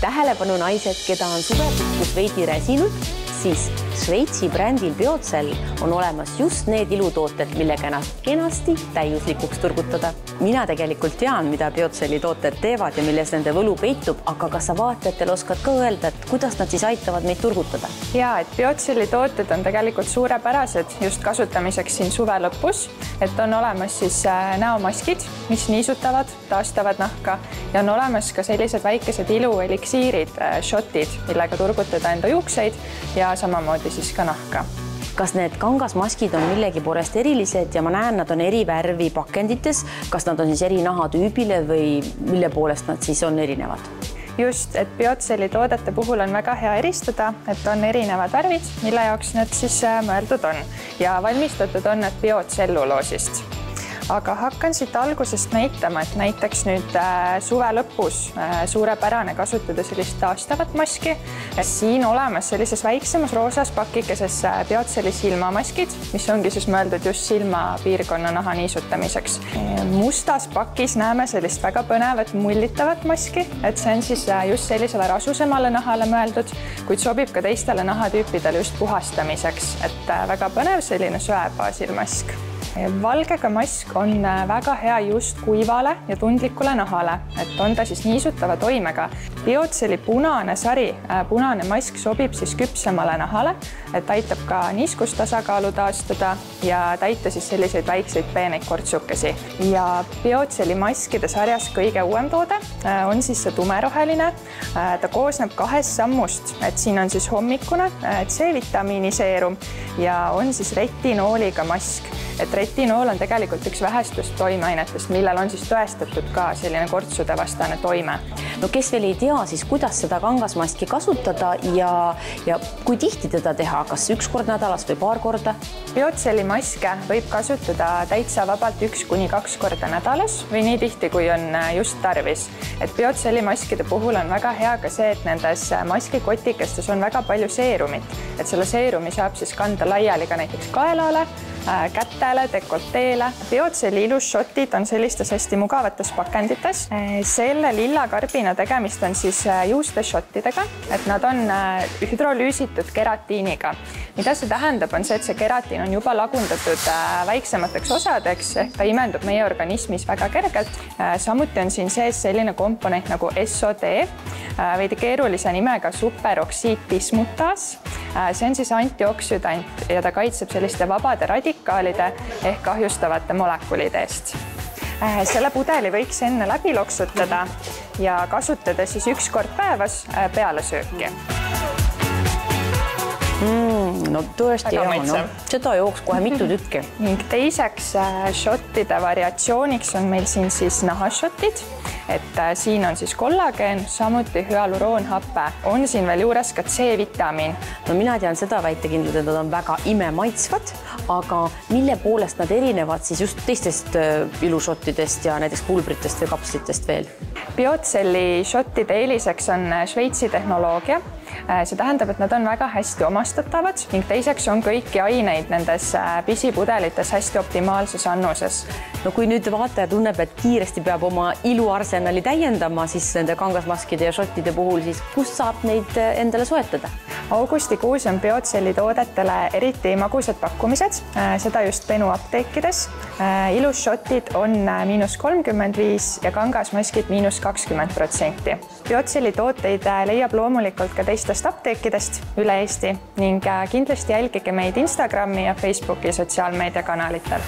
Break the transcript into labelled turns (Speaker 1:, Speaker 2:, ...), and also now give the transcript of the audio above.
Speaker 1: Tähelepanu naised, keda on suvepuhkus veidi räsinud, siis Šveitsi brändil Biocell on olemas just need ilutooted, millega ennast kenasti täiuslikuks turgutada. Mina tegelikult tean, mida Biocelli tooted teevad ja milles nende võlu peitub, aga kas sa vaatajatele oskad ka öelda, et kuidas nad siis aitavad meid turgutada?
Speaker 2: Ja, et Biocelli tooted on tegelikult suurepärased just kasutamiseks siin suve lõpus, et on olemas siis näomaskid, mis niisutavad, taastavad nahka ja on olemas ka sellised väikesed ilueliksiirid, shotid, millega turgutada enda juukseid ja samamoodi siis ka nahka.
Speaker 1: Kas need kangasmaskid on millegi poolest erilised ja ma näen, nad on eri värvi pakendites, kas nad on siis eri nahatüübile või mille poolest nad siis on erinevad?
Speaker 2: Just, et Biocelli toodete puhul on väga hea eristada, et on erinevad värvid, mille jaoks need siis mõeldud on ja valmistatud on need biotselluloosist. Aga hakkan siit algusest näitama, et näiteks nüüd suve lõpus suurepärane kasutada sellist taastavat maski. Siin olemas sellises väiksemas roosas pakikeses Biocelli silmamaskid, mis ongi siis mõeldud just silmapiirkonna naha niisutamiseks. Mustas pakis näeme sellist väga põnevat mullitavat maski, et see on siis just sellisele rasusemale nahale mõeldud, kuid sobib ka teistele nahatüüpidele just puhastamiseks, et väga põnev selline söebaasil mask. Valgega mask on väga hea just kuivale ja tundlikule nahale, et on ta siis niisutava toimega. Biocelli punane sari, punane mask sobib siis küpsemale nahale, et aitab ka niiskustasakaalu taastada ja täita siis selliseid väikseid peeneid kortsukesi. Ja Biocelli maskide sarjas kõige uuem toode on siis see tumeroheline. Ta koosneb 2 sammust, et siin on siis hommikune C-vitamiini seerum ja on siis retinooliga mask. Et retinool on tegelikult üks vähestust toimeainetest, millel on siis tõestatud ka selline kortsude vastane toime.
Speaker 1: No kes veel ei tea, siis kuidas seda kangasmaski kasutada ja kui tihti teda teha, kas 1 kord nädalas või 2 korda?
Speaker 2: Biocelli maske võib kasutada täitsa vabalt 1 kuni 2 korda nädalas või nii tihti, kui on just tarvis. Et Biocelli maskide puhul on väga hea ka see, et nendes maskikotikestes on väga palju seerumit, et selle seerumi saab siis kanda laiali ka näiteks kaelale, kätele, dekolteele. Biocelli ilusshotid on sellistes hästi mugavates pakendites. Selle lilla karbina tegemist on siis juusteshottidega, et nad on hüdrolüüsitud keratiiniga. Mida see tähendab, on see, et see keratiin on juba lagundatud väiksemateks osadeks, ehk ta imendub meie organismis väga kergelt. Samuti on siin sees selline komponent nagu SOD, veidi keerulise nimega superoksiidbismutaas. See on siis antioksüdant ja ta kaitseb selliste vabade radikaalide ehk kahjustavate molekulide eest. Selle pudeli võiks enne läbi loksutada ja kasutada siis 1 kord päevas peale sööki.
Speaker 1: No tõesti hea, no. Seda jooks kohe mitu tükki.
Speaker 2: Ning teiseks shottide variatsiooniks on meil siin siis nahashotid, et siin on siis kollageen, samuti hüaluroonhappe. On siin veel juures ka C-vitamiin.
Speaker 1: No mina tean seda väitekindlalt, et nad on väga imemaitsvad, aga mille poolest nad erinevad siis just teistest ilushottidest ja näiteks pulbritest või kapslitest veel?
Speaker 2: Biocelli shottide eeliseks on Šveitsi tehnoloogia. See tähendab, et nad on väga hästi omastatavad ning teiseks on kõiki aineid nendes pisipudelites hästi optimaalses annuses.
Speaker 1: No kui nüüd vaataja tunneb, et kiiresti peab oma iluarsenali täiendama, siis nende kangasmaskide ja shottide puhul, siis kus saab neid endale soetada?
Speaker 2: Augustikuus on Biocelli toodetele eriti magusad pakkumised, seda just Benu apteekides. Ilusshotid on -35% ja kangasmaskid -20%. Biocelli tooteid leiab loomulikult ka teistest apteekidest üle Eesti ning kindlasti jälgige meid Instagrami ja Facebooki sotsiaalmeediakanalitel.